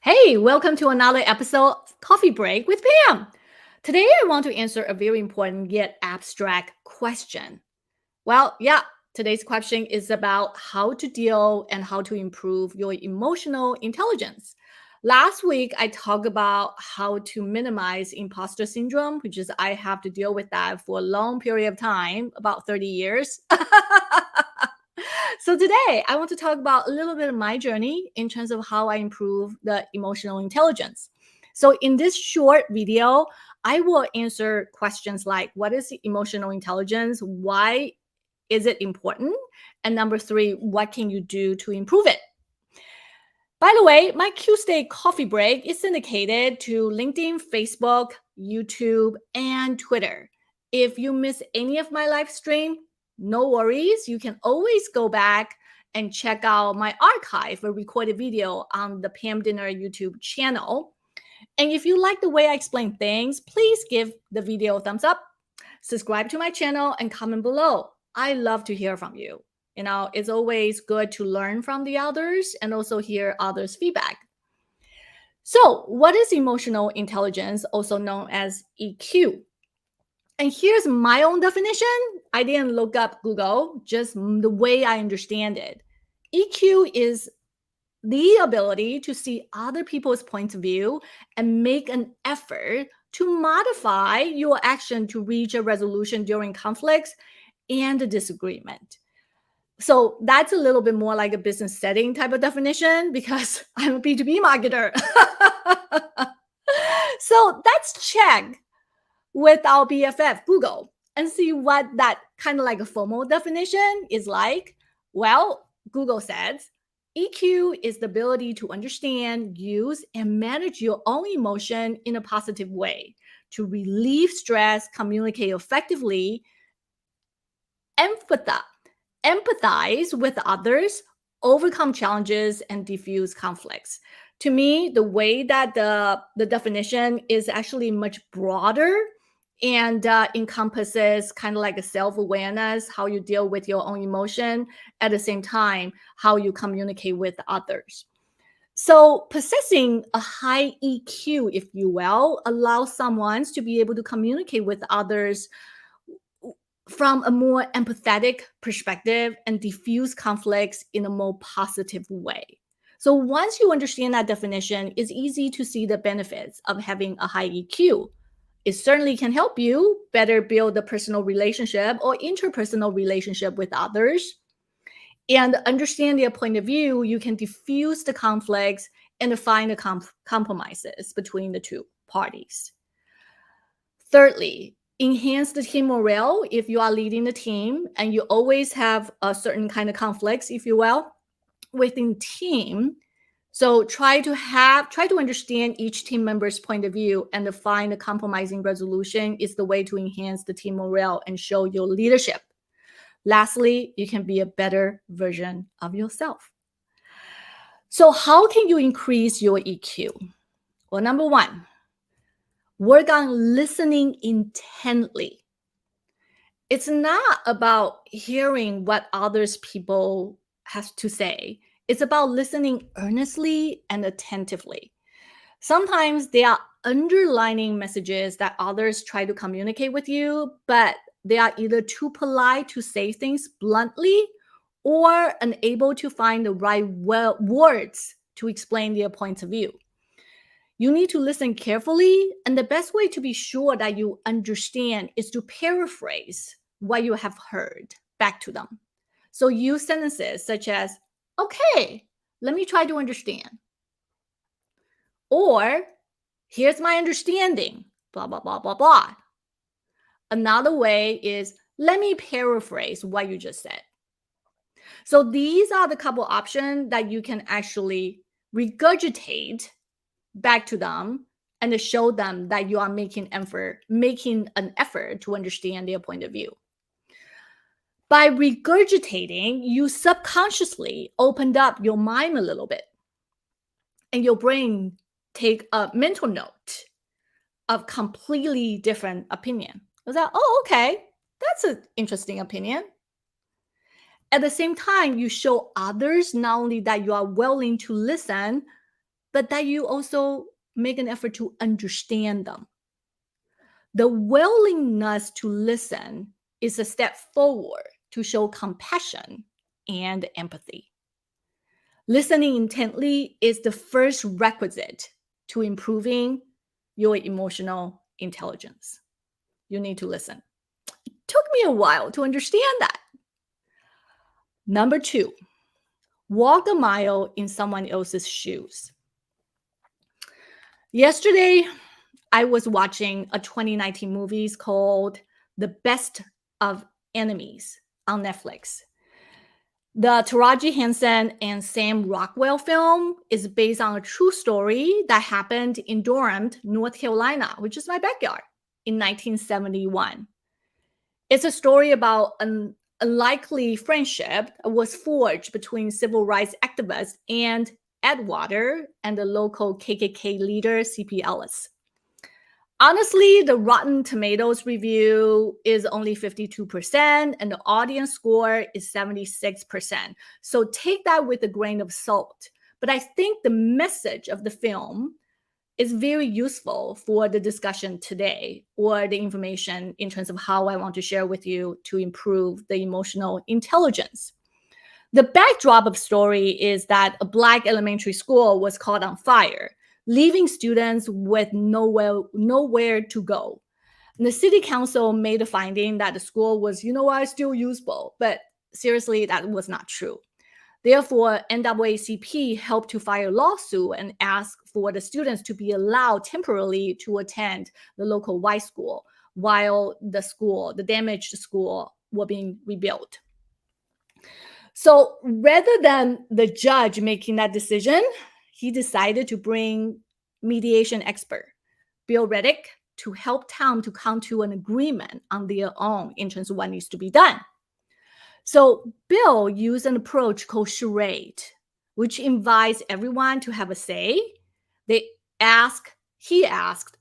Hey, welcome to another episode of Coffee Break with Pam. Today, I want to answer a very important yet abstract question. Today's question is about how to deal and how to improve your emotional intelligence. Last week, I talked about how to minimize imposter syndrome, which is I have to deal with that for a long period of time, about 30 years. So today, I want to talk about a little bit of my journey in terms of how I improve the emotional intelligence. So in this short video, I will answer questions like what is emotional intelligence? Why is it important? And number three, what can you do to improve it? By the way, my Tuesday coffee break is syndicated to LinkedIn, Facebook, YouTube, and Twitter. If you miss any of my live stream, no worries. You can always go back and check out my archive, a recorded video on the Pam Didner YouTube channel. And if you like the way I explain things, please give the video a thumbs up, subscribe to my channel, and comment below. I love to hear from you. It's always good to learn from the others and also hear others' feedback. So, what is emotional intelligence, also known as EQ? And here's my own definition. I didn't look up Google, just the way I understand it. EQ is the ability to see other people's points of view and make an effort to modify your action to reach a resolution during conflicts and a disagreement. So that's a little bit more like a business setting type of definition because I'm a B2B marketer. So let's check with our BFF, Google, and see what that kind of like a formal definition is like. Well, Google says EQ is the ability to understand, use, and manage your own emotion in a positive way, to relieve stress, communicate effectively, empathize with others, overcome challenges, and diffuse conflicts. To me, the way that the definition is actually much broader and encompasses kind of like a self-awareness, how you deal with your own emotion, at the same time, how you communicate with others. So possessing a high EQ, if you will, allows someone to be able to communicate with others from a more empathetic perspective and diffuse conflicts in a more positive way. So once you understand that definition, it's easy to see the benefits of having a high EQ. It certainly can help you better build a personal relationship or interpersonal relationship with others. And understand their point of view, you can diffuse the conflicts and find the compromises between the two parties. Thirdly, enhance the team morale if you are leading the team and you always have a certain kind of conflicts, if you will, within team. So try to understand each team member's point of view and to find a compromising resolution is the way to enhance the team morale and show your leadership. Lastly, you can be a better version of yourself. So how can you increase your EQ? Well, number one, work on listening intently. It's not about hearing what others people have to say. It's about listening earnestly and attentively. Sometimes there are underlining messages that others try to communicate with you, but they are either too polite to say things bluntly or unable to find the right words to explain their points of view. You need to listen carefully, and the best way to be sure that you understand is to paraphrase what you have heard back to them. So use sentences such as, okay, let me try to understand. Or, here's my understanding, blah, blah, blah, blah, blah. Another way is, let me paraphrase what you just said. So these are the couple options that you can actually regurgitate back to them and to show them that you are making an effort to understand their point of view. By regurgitating, you subconsciously opened up your mind a little bit and your brain take a mental note of completely different opinion. Was that, oh, okay, that's an interesting opinion. At the same time, you show others not only that you are willing to listen, but that you also make an effort to understand them. The willingness to listen is a step forward to show compassion and empathy. Listening intently is the first requisite to improving your emotional intelligence. You need to listen. It took me a while to understand that. Number 2, walk a mile in someone else's shoes. Yesterday, I was watching a 2019 movie called The Best of Enemies on Netflix. The Taraji Henson and Sam Rockwell film is based on a true story that happened in Durham, North Carolina, which is my backyard, in 1971. It's a story about an unlikely friendship that was forged between civil rights activists and Edgewater and the local KKK leader, C.P. Ellis. Honestly, the Rotten Tomatoes review is only 52% and the audience score is 76%. So take that with a grain of salt. But I think the message of the film is very useful for the discussion today, or the information in terms of how I want to share with you to improve the emotional intelligence. The backdrop of story is that a Black elementary school was caught on fire, leaving students with nowhere to go. And the city council made a finding that the school was, still usable, but seriously, that was not true. Therefore, NAACP helped to file a lawsuit and ask for the students to be allowed temporarily to attend the local white school while the damaged school, were being rebuilt. So rather than the judge making that decision, he decided to bring mediation expert Bill Reddick to help town to come to an agreement on their own in terms of what needs to be done. So Bill used an approach called charade, which invites everyone to have a say. He asked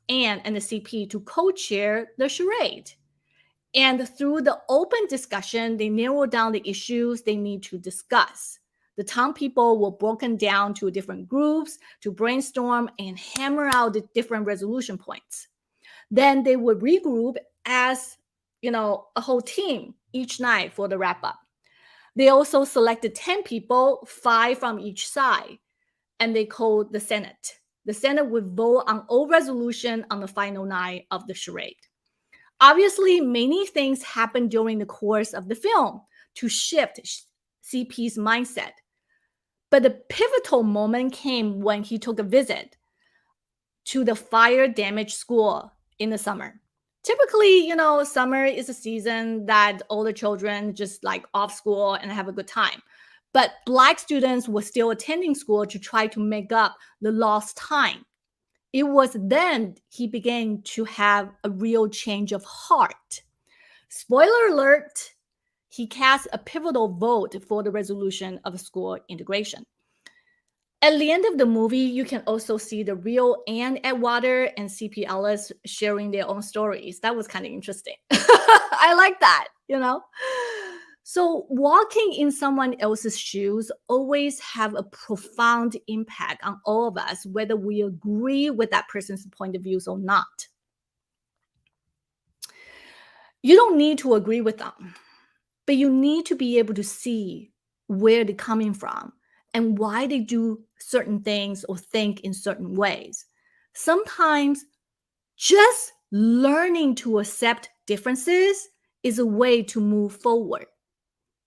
Anne and the CP to co-chair the charade. And through the open discussion, they narrowed down the issues they need to discuss. The town people were broken down to different groups to brainstorm and hammer out the different resolution points. Then they would regroup as, a whole team each night for the wrap up. They also selected 10 people, 5 from each side, and they called the Senate. The Senate would vote on all resolution on the final night of the charade. Obviously, many things happened during the course of the film to shift CP's mindset. But the pivotal moment came when he took a visit to the fire-damaged school in the summer. Typically, summer is a season that older children just like off school and have a good time. But Black students were still attending school to try to make up the lost time. It was then he began to have a real change of heart. Spoiler alert, he cast a pivotal vote for the resolution of school integration. At the end of the movie, you can also see the real Anne Edgewater and C.P. Ellis sharing their own stories. That was kind of interesting. I like that, So walking in someone else's shoes always have a profound impact on all of us, whether we agree with that person's point of views or not. You don't need to agree with them, but you need to be able to see where they're coming from and why they do certain things or think in certain ways. Sometimes just learning to accept differences is a way to move forward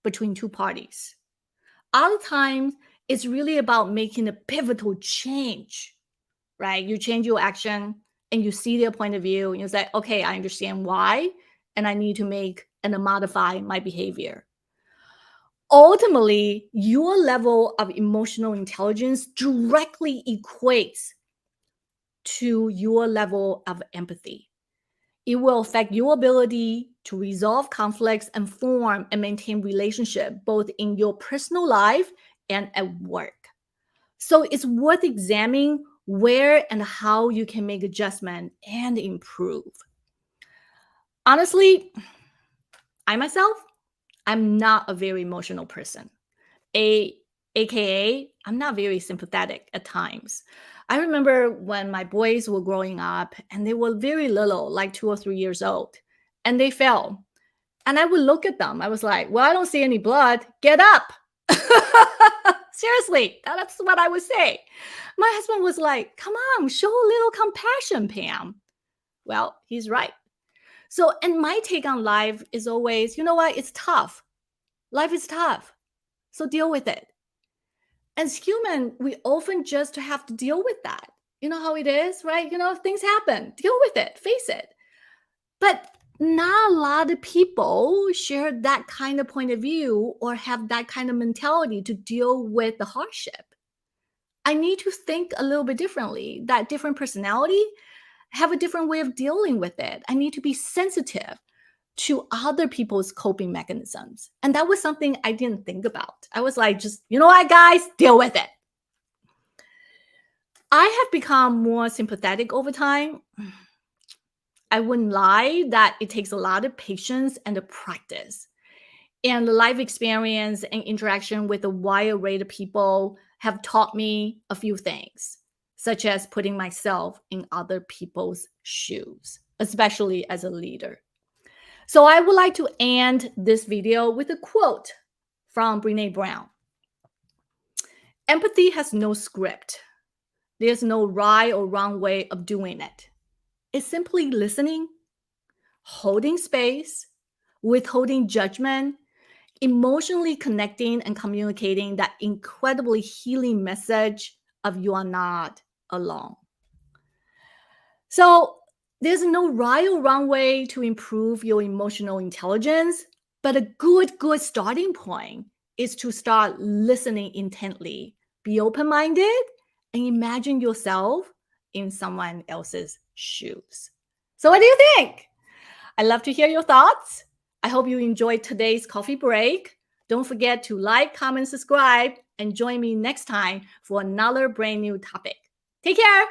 between two parties. Other times, it's really about making a pivotal change, right? You change your action and you see their point of view and you say, okay, I understand why, and I need to make and modify my behavior. Ultimately, your level of emotional intelligence directly equates to your level of empathy. It will affect your ability to resolve conflicts and form and maintain relationship both in your personal life and at work. So it's worth examining where and how you can make adjustment and improve. Honestly, I'm not a very emotional person. AKA, I'm not very sympathetic at times. I remember when my boys were growing up and they were very little, like 2 or 3 years old, and they fell. And I would look at them. I was like, well, I don't see any blood. Get up. Seriously, that's what I would say. My husband was like, come on, show a little compassion, Pam. Well, he's right. So, and my take on life is always, you know what? It's tough. Life is tough. So deal with it. As human, we often just have to deal with that. You know how it is, right? Things happen. Deal with it, face it. But not a lot of people share that kind of point of view or have that kind of mentality to deal with the hardship. I need to think a little bit differently. That different personality have a different way of dealing with it. I need to be sensitive to other people's coping mechanisms. And that was something I didn't think about. I was like, just, you know what, guys, deal with it. I have become more sympathetic over time. I wouldn't lie that it takes a lot of patience and a practice. And the life experience and interaction with a wide array of people have taught me a few things, such as putting myself in other people's shoes, especially as a leader. So I would like to end this video with a quote from Brené Brown. Empathy has no script. There's no right or wrong way of doing it. It's simply listening, holding space, withholding judgment, emotionally connecting and communicating that incredibly healing message of you are not alone. So there's no right or wrong way to improve your emotional intelligence, but a good starting point is to start listening intently, be open-minded, and imagine yourself in someone else's shoes. So what do you think? I'd love to hear your thoughts. I hope you enjoyed today's coffee break. Don't forget to like, comment, subscribe, and join me next time for another brand new topic. Take care.